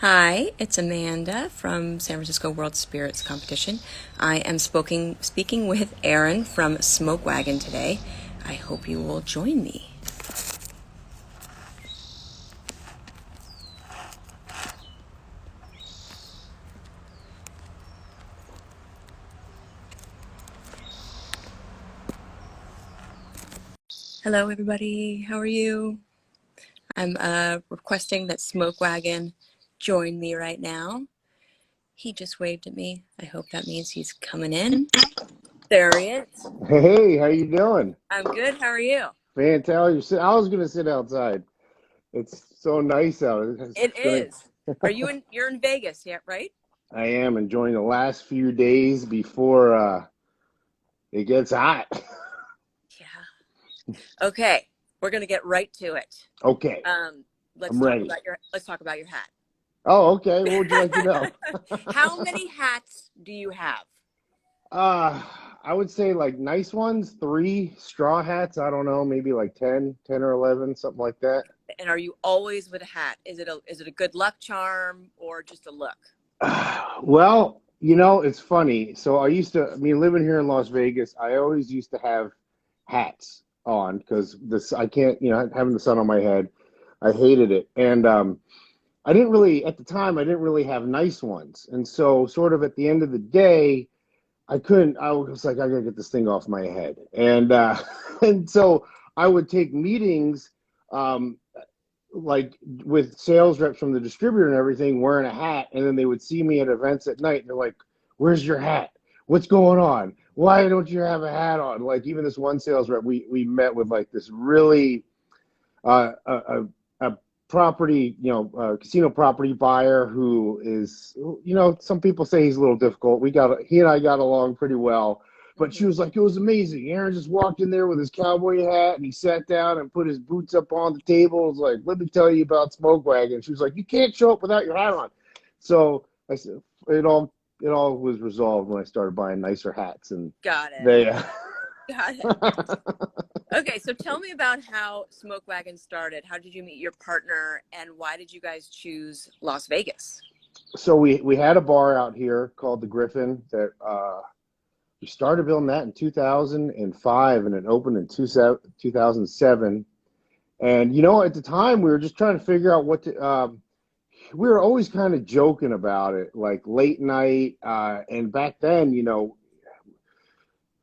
Hi, it's Amanda from San Francisco World Spirits Competition. I am speaking with Aaron from Smoke Wagon today. I hope you will join me. Hello, everybody. How are you? I'm requesting that Smoke Wagon join me right now. He just waved at me. I hope that means he's coming in. There he is. Hey, how you doing? I'm good. How are you? Fantastic. I was gonna sit outside. It's so nice out. It is. You're in Vegas, yeah, right? I am enjoying the last few days before it gets hot. Yeah. Okay, we're gonna get right to it. Okay, Um, I'm ready. let's talk about your hat. Oh, okay. What would you like to know? How many hats do you have? Uh, I would say like nice ones, three straw hats. I don't know, maybe like 10 or 11, something like that. And are you always with a hat? Is it a good luck charm or just a look? Well, it's funny. So living here in Las Vegas, I always used to have hats on because I can't, having the sun on my head, I hated it. And I didn't really, at the time, I didn't really have nice ones. And so, sort of at the end of the day, I was like, I gotta get this thing off my head. And, and so I would take meetings, um, like with sales reps from the distributor and everything wearing a hat, and then they would see me at events at night and they're like, where's your hat? What's going on? Why don't you have a hat on? Like even this one sales rep, we met with like this really a property, casino property buyer who is, some people say he's a little difficult. He and I got along pretty well, but she Mm-hmm. was like, it was amazing. Aaron just walked in there with his cowboy hat and he sat down and put his boots up on the table. It was like, let me tell you about Smoke Wagon. She was like, you can't show up without your hat on. So I said, it all was resolved when I started buying nicer hats, and Got it. they Got it. Okay, so tell me about how Smoke Wagon started. How did you meet your partner, and why did you guys choose Las Vegas? so we had a bar out here called the Griffin that we started building that in 2005, and it opened in 2007. And at the time we were just trying to figure out what to. We were always kind of joking about it, like late night. And back then,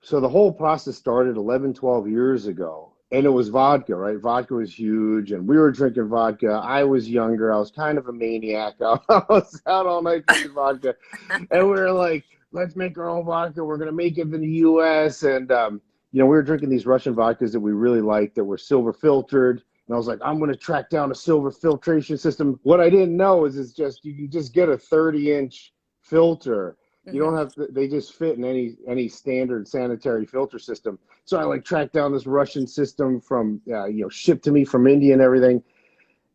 so the whole process started 11, 12 years ago. And it was vodka, right? Vodka was huge, and we were drinking vodka. I was younger. I was kind of a maniac. I was out all night drinking vodka. And we were like, let's make our own vodka. We're going to make it in the U.S. And, we were drinking these Russian vodkas that we really liked that were silver filtered. And I was like, I'm going to track down a silver filtration system. What I didn't know is you can just get a 30-inch filter. You Mm-hmm. don't have to, they just fit in any standard sanitary filter system. So I like tracked down this Russian system from, shipped to me from India and everything.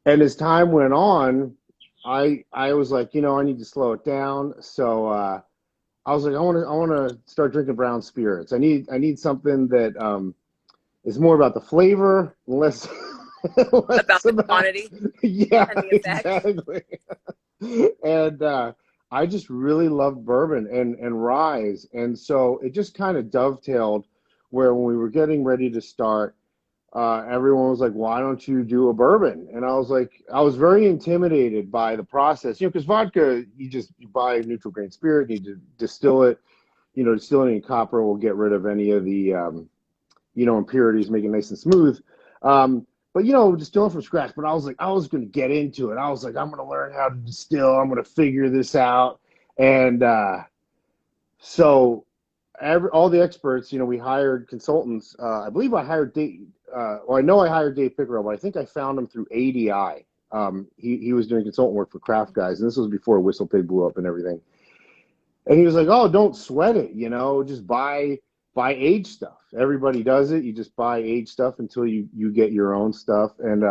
And as time went on, I was like, I need to slow it down. So I was like, I want to start drinking brown spirits. I need something that is more about the flavor, less About less the about quantity yeah, and the effects. exactly. And I just really loved bourbon and ryes, and so it just kind of dovetailed where when we were getting ready to start, everyone was like, "Why don't you do a bourbon?" And I was like, I was very intimidated by the process, because vodka, you buy a neutral grain spirit, you need to distill it, distilling in copper will get rid of any of the impurities, make it nice and smooth. But distilling from scratch. But I was going to get into it. I was like, I'm going to learn how to distill. I'm going to figure this out. And so all the experts, we hired consultants. I believe I hired Dave. I know I hired Dave Pickerel, but I think I found him through ADI. He was doing consultant work for craft guys, and this was before Whistle Pig blew up and everything. And he was like, "Oh, don't sweat it. Just buy aged stuff. Everybody does it. You just buy aged stuff until you get your own stuff." And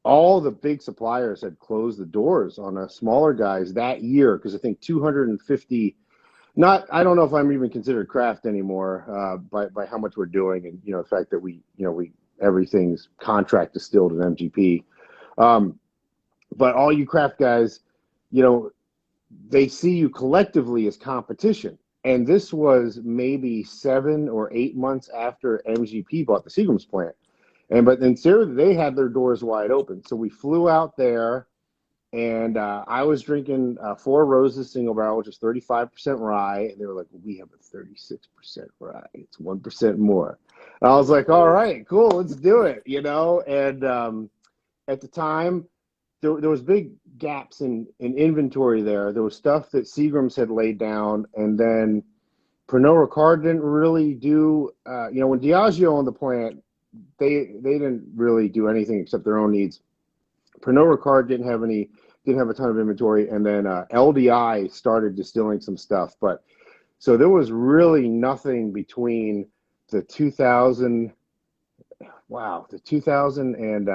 all the big suppliers had closed the doors on us smaller guys that year because I think 250. Not, I don't know if I'm even considered craft anymore by how much we're doing, and the fact that we everything's contract distilled in MGP. But all you craft guys, you know, they see you collectively as competition. And this was maybe 7 or 8 months after MGP bought the Seagram's plant. But in Syria, they had their doors wide open. So we flew out there, and I was drinking Four Roses single barrel, which is 35% rye. And they were like, well, we have a 36% rye. It's 1% more. And I was like, all right, cool, let's do it, And at the time, there was big gaps in inventory there. There was stuff that Seagram's had laid down, and then Pernod Ricard didn't really do. When Diageo owned the plant, they didn't really do anything except their own needs. Pernod Ricard didn't have a ton of inventory, and then LDI started distilling some stuff. But so there was really nothing between the 2000 and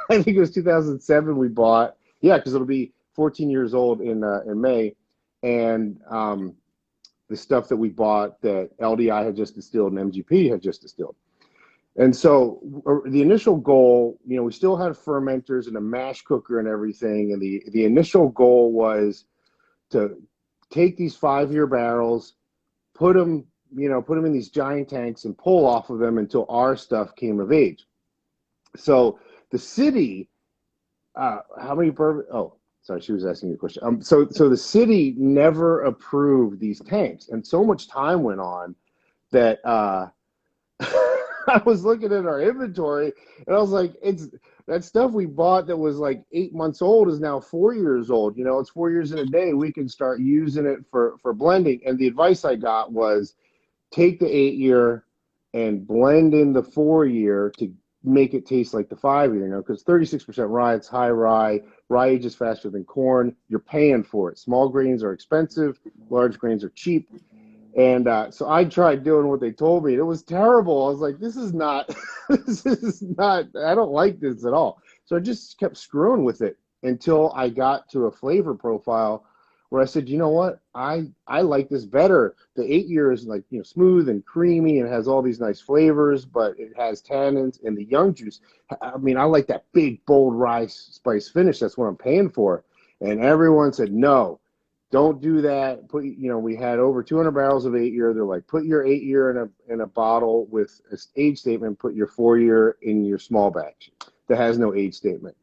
I think it was 2007 we bought. Yeah, because it'll be 14 years old in May, and the stuff that we bought that LDI had just distilled and MGP had just distilled. And so the initial goal, we still had fermenters and a mash cooker and everything. And the initial goal was to take these 5-year barrels, put them in these giant tanks and pull off of them until our stuff came of age. So the city, how many bourbon? Oh, sorry, she was asking you a question. So the city never approved these tanks, and so much time went on that I was looking at our inventory, and I was like, it's that stuff we bought that was like 8 months old is now 4 years old. It's 4 years in a day. We can start using it for blending. And the advice I got was take the 8-year and blend in the 4-year to make it taste like the 5-year, because 36% rye, it's high rye. Rye ages faster than corn. You're paying for it. Small grains are expensive. Large grains are cheap. And so I tried doing what they told me. It was terrible. I was like, this is not, I don't like this at all. So I just kept screwing with it until I got to a flavor profile where I said, you know what? I like this better. The 8-year is like, smooth and creamy and has all these nice flavors, but it has tannins, and the young juice. I mean, I like that big, bold rye spice finish. That's what I'm paying for. And everyone said, no. Don't do that. We had over 200 barrels of 8-year. They're like, put your 8-year in a bottle with an age statement. Put your 4-year in your small batch that has no age statement.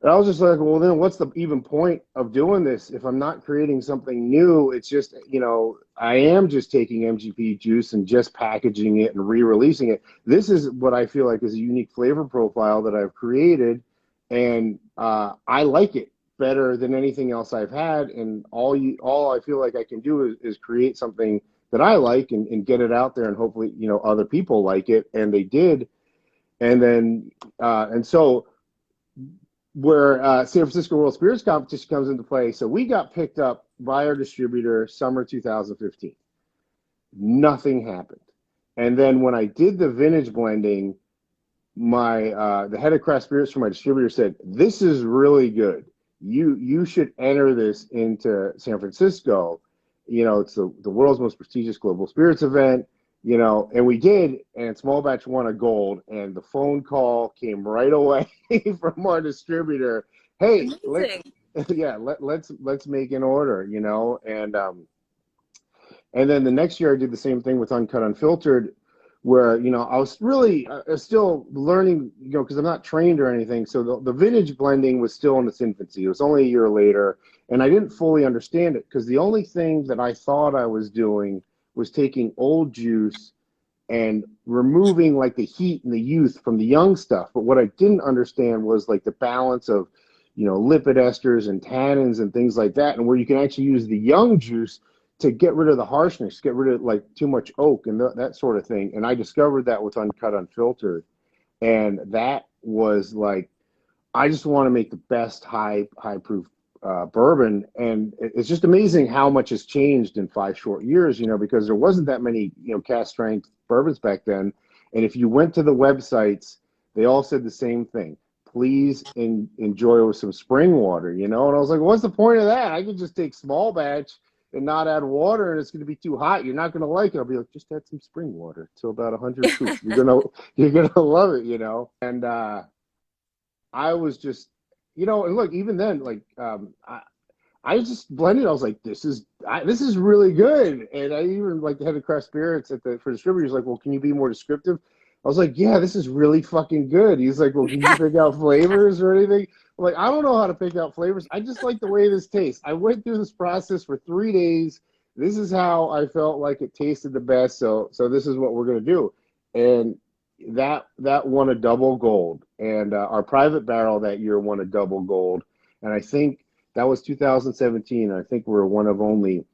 And I was just like, well, then what's the even point of doing this if I'm not creating something new? It's just, I am just taking MGP juice and just packaging it and re-releasing it. This is what I feel like is a unique flavor profile that I've created, and I like it better than anything else I've had, and all I feel like I can do is create something that I like and get it out there, and hopefully other people like it, and they did. And then and so where San Francisco World Spirits Competition comes into play, so we got picked up by our distributor summer 2015. Nothing happened. And then when I did the vintage blending, the head of craft spirits for my distributor said, this is really good. You should enter this into San Francisco. It's the world's most prestigious global spirits event, and we did, and Small Batch won a gold, and the phone call came right away from our distributor. Hey, let's make an order, and then the next year I did the same thing with Uncut Unfiltered, where I was really still learning, because I'm not trained or anything. So the vintage blending was still in its infancy. It was only a year later, and I didn't fully understand it, because the only thing that I thought I was doing was taking old juice and removing like the heat and the youth from the young stuff. But what I didn't understand was like the balance of lipid esters and tannins and things like that, and where you can actually use the young juice to get rid of the harshness, get rid of like too much oak and that sort of thing. And I discovered that with Uncut Unfiltered. And that was like, I just want to make the best high proof bourbon. And it's just amazing how much has changed in 5 short years, because there wasn't that many, cast strength bourbons back then. And if you went to the websites, they all said the same thing. Please enjoy with some spring water, And I was like, what's the point of that? I could just take small batch and not add water, and it's going to be too hot. You're not going to like it. I'll be like, just add some spring water till about 100 proof. You're gonna love it, And I was just, and look, even then, like I just blended. I was like, this is really good. And I even like the head of craft spirits at the for distributors like, well, can you be more descriptive? I was like, yeah, this is really fucking good. He's like, well, can you pick out flavors or anything? I'm like, I don't know how to pick out flavors. I just like the way this tastes. I went through this process for 3 days. This is how I felt like it tasted the best. So this is what we're gonna do. And that won a double gold. And our private barrel that year won a double gold. And I think that was 2017. I think we're one of only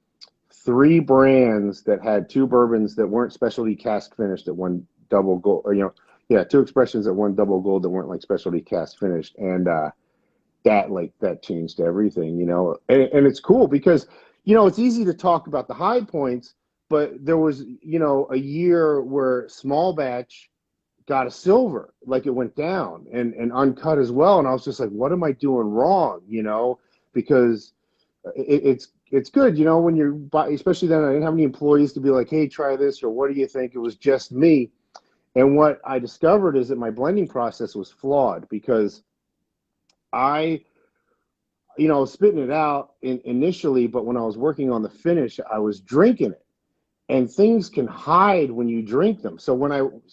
three brands that had two bourbons that weren't specialty cask finished that won double gold. Or, yeah, two expressions that won double gold that weren't like specialty cask finished. And that changed everything, And it's cool because, it's easy to talk about the high points, but there was, a year where small batch got a silver, like it went down and uncut as well. And I was just like, what am I doing wrong? Because it's good, when you're, especially then I didn't have any employees to be like, hey, try this, or what do you think? It was just me. And what I discovered is that my blending process was flawed because I, was spitting it out initially, but when I was working on the finish, I was drinking it. And things can hide when you drink them. So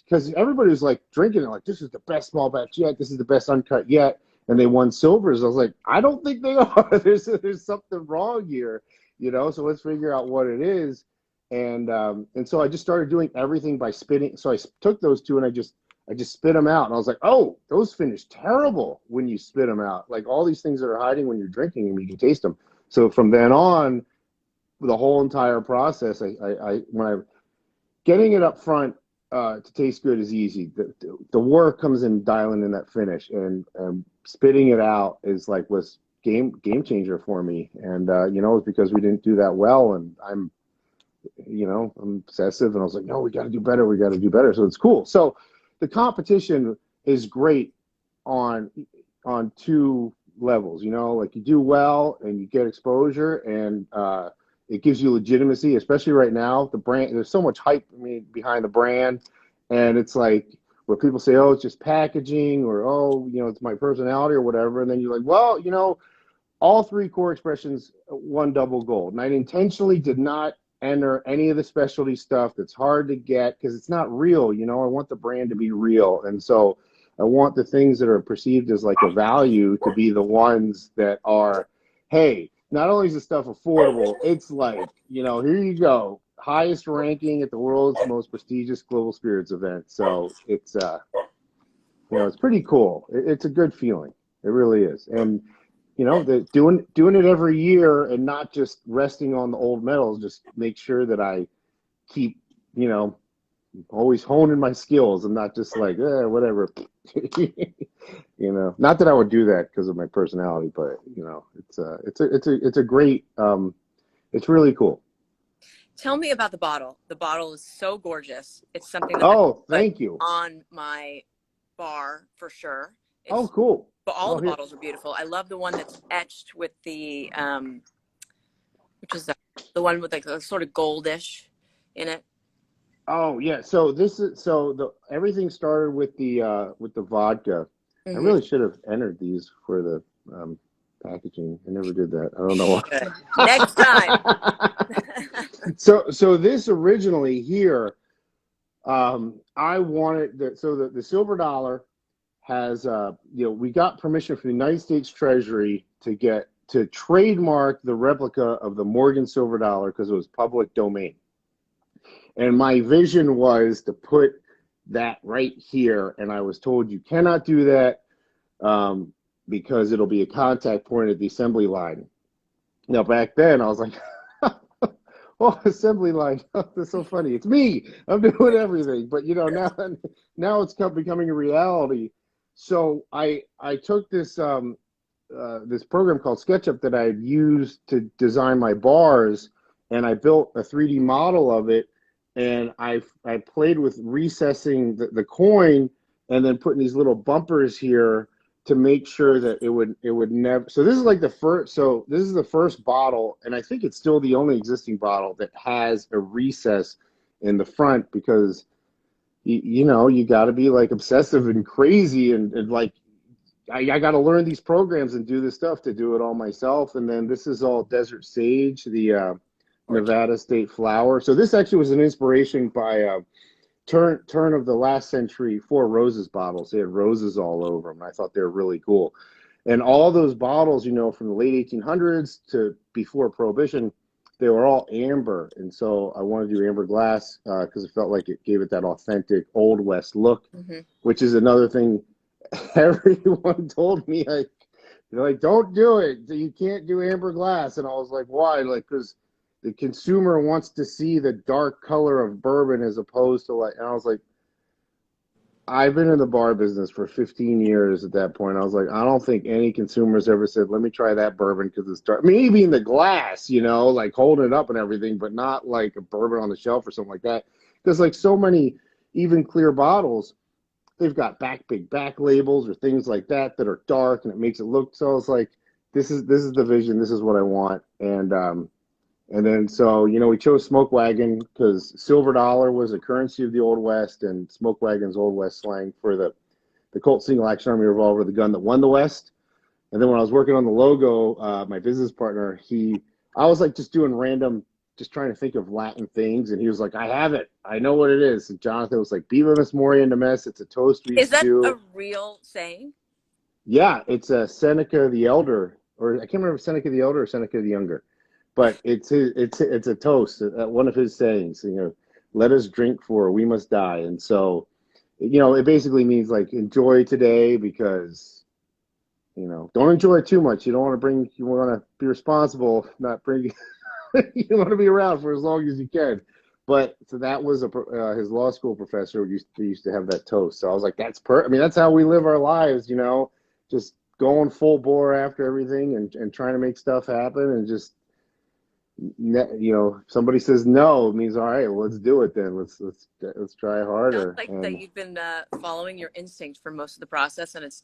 because everybody was like drinking it, like, this is the best small batch yet, this is the best uncut yet, and they won silvers. I was like, I don't think they are. There's something wrong here, So let's figure out what it is. And so I just started doing everything by spitting. So I took those two and I just spit them out, and I was like, oh, those finish terrible when you spit them out. Like all these things that are hiding when you're drinking them, you can taste them. So from then on, the whole entire process, getting it up front to taste good is easy. The work comes in dialing in that finish, and spitting it out was game changer for me. And it's because we didn't do that well, and I'm obsessive, and I was like, no, we got to do better. We got to do better. So it's cool. So the competition is great on two levels. Like you do well and you get exposure, and it gives you legitimacy, especially right now. The brand, there's so much hype behind the brand, and it's like where people say, oh, it's just packaging, or oh, it's my personality or whatever, and then you're like, well, all three core expressions won double gold, and I intentionally did not enter any of the specialty stuff that's hard to get because it's not real. I want the brand to be real, and so I want the things that are perceived as like a value to be the ones that are, hey, not only is the stuff affordable, it's like, here you go, highest ranking at the world's most prestigious global spirits event. So it's, it's pretty cool. It's a good feeling. It really is. And, doing it every year and not just resting on the old medals, just make sure that I keep, always honing my skills and not just like, whatever. Not that I would do that because of my personality, but it's a great, it's really cool. Tell me about the bottle. The bottle is so gorgeous. It's something that Oh, I thank you. on my bar for sure. Oh, cool. But all the here. bottles are beautiful. I love the one that's etched with the which is the one with like a sort of goldish in it. Oh yeah. So everything started with the vodka. I Mm-hmm. really should have entered these for the packaging. I never did that. I don't know Good. Next time. why. So this originally here, I wanted the silver dollar has we got permission from the United States Treasury to trademark the replica of the Morgan silver dollar because it was public domain. And my vision was to put that right here. And I was told you cannot do that because it'll be a contact point at the assembly line. Now, back then, I was like, oh, assembly line. That's so funny. It's me. I'm doing everything. But, now it's becoming a reality. So I took this this program called SketchUp that I had used to design my bars, and I built a 3D model of it. And I played with recessing the coin and then putting these little bumpers here to make sure that it would never. So this is like the first. So this is the first bottle, and I think it's still the only existing bottle that has a recess in the front because you got to be like obsessive and crazy and like I got to learn these programs and do this stuff to do it all myself. And then this is all Desert Sage, the Gorgeous. Nevada State flower. So this actually was an inspiration by turn of the last century Four Roses bottles. They had roses all over them. And I thought they were really cool. And all those bottles, from the late 1800s to before Prohibition, they were all amber. And so I wanted to do amber glass because it felt like it gave it that authentic Old West look, Mm-hmm. which is another thing everyone told me. They're like, don't do it. You can't do amber glass. And I was like, why? Like, because the consumer wants to see the dark color of bourbon as opposed to and I was like, I've been in the bar business for 15 years at that point. I was like, I don't think any consumers ever said, let me try that bourbon because it's dark. Maybe in the glass, like holding it up and everything, but not like a bourbon on the shelf or something like that. Because like so many even clear bottles, they've got big back labels or things like that that are dark and it makes it look. So I was like, this is the vision. This is what I want. And then, so, we chose Smoke Wagon because silver dollar was a currency of the Old West, and Smoke Wagon's Old West slang for the Colt single action army revolver, the gun that won the West. And then when I was working on the logo, my business partner, I was like just doing random, just trying to think of Latin things. And he was like, I have it. I know what it is. And Jonathan was like, Viva Memoria Nemes. It's a toast we Is used to that do. a real saying? Yeah, it's a Seneca the Elder, or I can't remember if Seneca the Elder or Seneca the Younger. But it's a toast, one of his sayings, let us drink for we must die. And so, it basically means like enjoy today because, don't enjoy too much. You don't want to you want to be responsible, not bring, you want to be around for as long as you can. But so that was his law school professor used to have that toast. So I was like, I mean, that's how we live our lives, just going full bore after everything and trying to make stuff happen and just, somebody says no, it means all right, well, let's do it then. Let's try Sounds harder. like that And you've been following your instinct for most of the process, and it's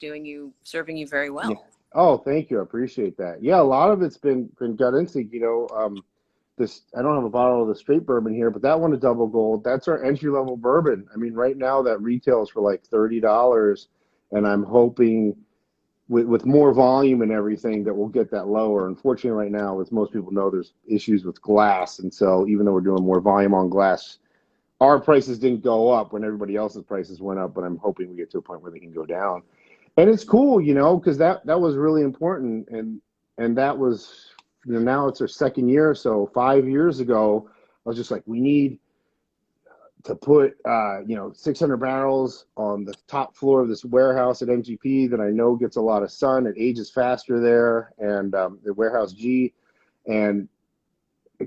serving you very yeah, well. oh, thank you, I appreciate that. Yeah, a lot of it's been gut instinct. This, I don't have a bottle of the straight bourbon here, but that one, a double gold, that's our entry level bourbon. I mean, right now that retails for like $30, and I'm hoping with more volume and everything that we'll get that lower. Unfortunately, right now, as most people know, there's issues with glass. And so even though we're doing more volume on glass, our prices didn't go up when everybody else's prices went up, but I'm hoping we get to a point where they can go down. And it's cool, because that was really important. And that was, now it's our second year. So 5 years ago, I was just like, we need to put 600 barrels on the top floor of this warehouse at MGP that I know gets a lot of sun. It ages faster there, and the warehouse G. And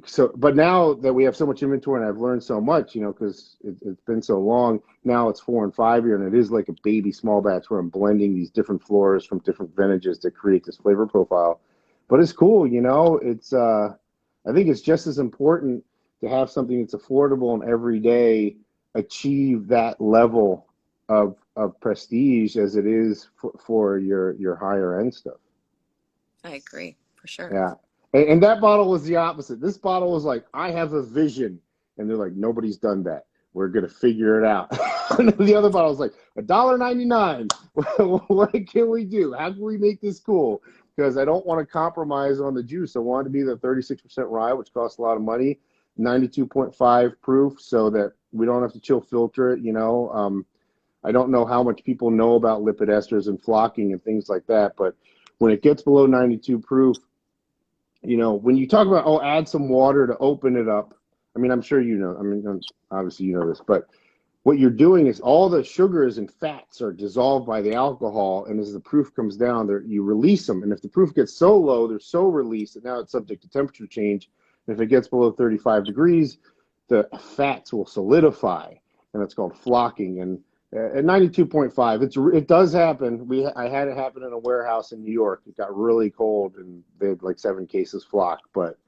so, but now that we have so much inventory and I've learned so much, because it's been so long, now it's 4 and 5 year, and it is like a baby small batch where I'm blending these different floors from different vintages to create this flavor profile. But it's cool, it's I think it's just as important to have something that's affordable and every day achieve that level of prestige as it is for your higher end stuff. I agree, for sure. Yeah. And that bottle was the opposite. This bottle was like, I have a vision. And they're like, nobody's done that. We're going to figure it out. And the other bottle was like, $1.99. What can we do? How can we make this cool? Because I don't want to compromise on the juice. I want it to be the 36% rye, which costs a lot of money, 92.5 proof, so that we don't have to chill filter it. I don't know how much people know about lipid esters and flocking and things like that, but when it gets below 92 proof, when you talk about, add some water to open it up. I mean, I'm sure obviously you know this, but what you're doing is all the sugars and fats are dissolved by the alcohol, and as the proof comes down, you release them. And if the proof gets so low, they're so released that now it's subject to temperature change. And if it gets below 35 degrees, the fats will solidify, and it's called flocking. And at 92.5, it does happen. I had it happen in a warehouse in New York. It got really cold, and they had like 7 cases flock. But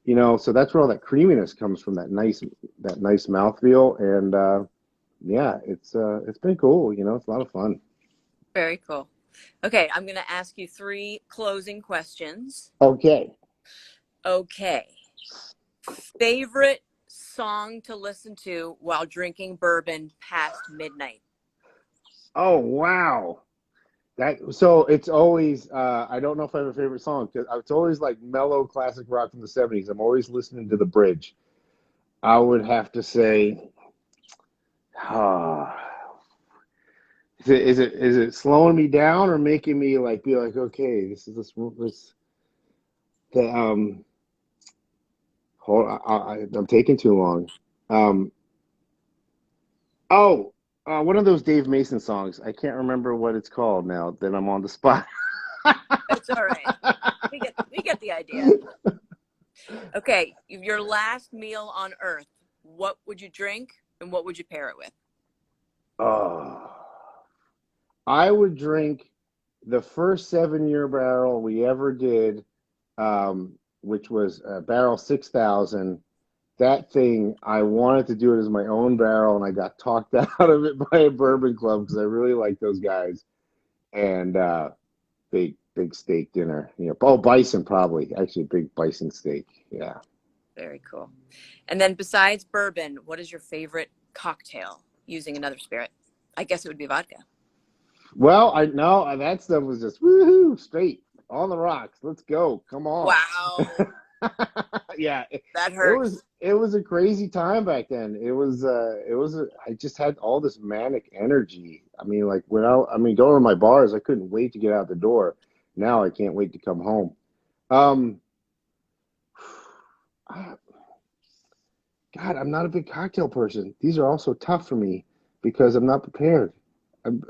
so that's where all that creaminess comes from, that nice mouthfeel. And yeah, it's been cool. It's a lot of fun. Very cool. Okay, I'm going to ask you 3 closing questions. Okay. Okay. Favorite song to listen to while drinking bourbon past midnight? Oh, wow. So it's always I don't know if I have a favorite song because it's always like mellow classic rock from the '70s. I'm always listening to the bridge. I would have to say, ah, is it slowing me down or making me like be like, okay, this the hold I'm taking too long. Um, oh, one of those Dave Mason songs. I can't remember what it's called now that I'm on the spot. It's all right. We get the idea. Okay, your last meal on Earth. What would you drink, and what would you pair it with? Oh, I would drink the first 7 year barrel we ever did, which was barrel 6,000. That thing, I wanted to do it as my own barrel, and I got talked out of it by a bourbon club because I really like those guys. And big steak dinner. Oh, bison probably. Actually, big bison steak. Yeah. Very cool. And then besides bourbon, what is your favorite cocktail using another spirit? I guess it would be vodka. Well, I know that stuff was just woohoo, straight on the rocks. Let's go. Come on. Wow, Yeah, that it was hurts. it was a crazy time back then. I just had all this manic energy. I mean, like going to my bars, I couldn't wait to get out the door. Now I can't wait to come home. Um, I- God, I'm not a big cocktail person. These are also tough for me because I'm not prepared. I'm,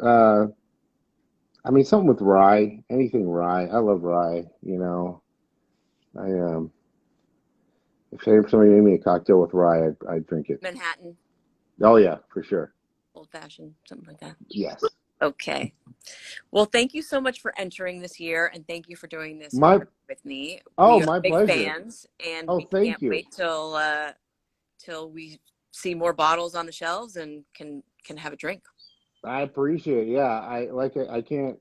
I mean, something with rye, anything rye. I love rye. I if somebody made me a cocktail with rye, I'd drink it. Manhattan, Oh yeah, for sure. old fashioned, something like that. Yes. Okay. Well, thank you so much for entering this year, and thank you for doing this My with me. oh, We are my big pleasure. fans, and Oh, we thank can't you. wait till we see more bottles on the shelves and can have a drink. I appreciate it. Yeah, I can't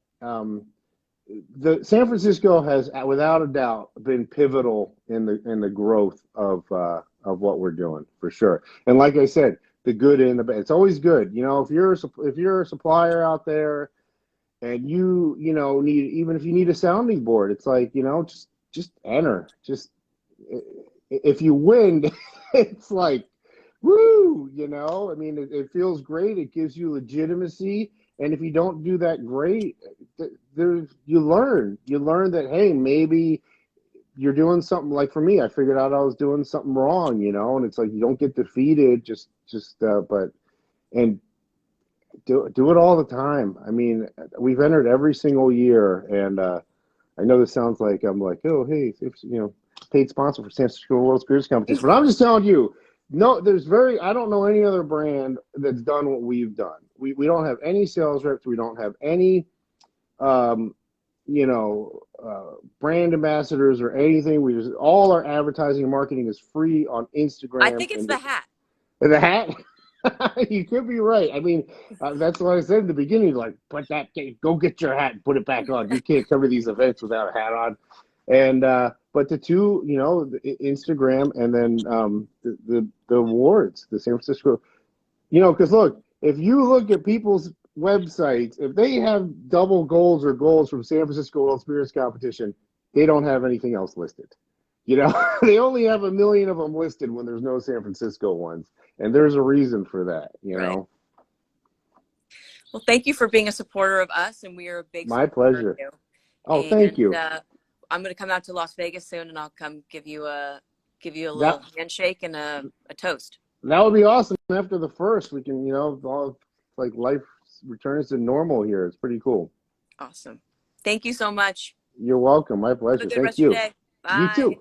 the San Francisco has without a doubt been pivotal in the growth of what we're doing for sure. And like I said, the good and the bad. It's always good. If you're a supplier out there and need, even if you need a sounding board, it's like, just enter. Just if you win, it's like woo, I mean, it feels great. It gives you legitimacy. And if you don't do that great, you learn that, hey, maybe you're doing something. Like for me, I figured out I was doing something wrong, and it's like you don't get defeated, but and do it all the time. I mean, we've entered every single year, and I know this sounds like I'm like, oh, hey, if, paid sponsor for San Francisco World Spirits Competition, but I'm just telling you, no, I don't know any other brand that's done what we've done. We don't have any sales reps. We don't have any, um, brand ambassadors or anything. All our advertising and marketing is free on I Instagram think it's and the hat. the hat. You could be right. I mean, that's what I said in the beginning. Like, go get your hat and put it back on. You can't come to these events without a hat on. And but the two, the Instagram and then the awards, the San Francisco, because look, if you look at people's websites, if they have double goals or goals from San Francisco World Spirits Competition, they don't have anything else listed. They only have a million of them listed when there's no San Francisco ones, and there's a reason for that. Right. Well, thank you for being a supporter of us, and we are a big My supporter of pleasure. you. Oh, thank And you. I'm going to come out to Las Vegas soon, and I'll come give you a That little handshake and a toast. that would be awesome. After the first, we can, all like life returns to normal here. It's pretty cool. Awesome. Thank you so much. You're welcome. My Have a pleasure. good Thank rest of your you. day. You Bye. too.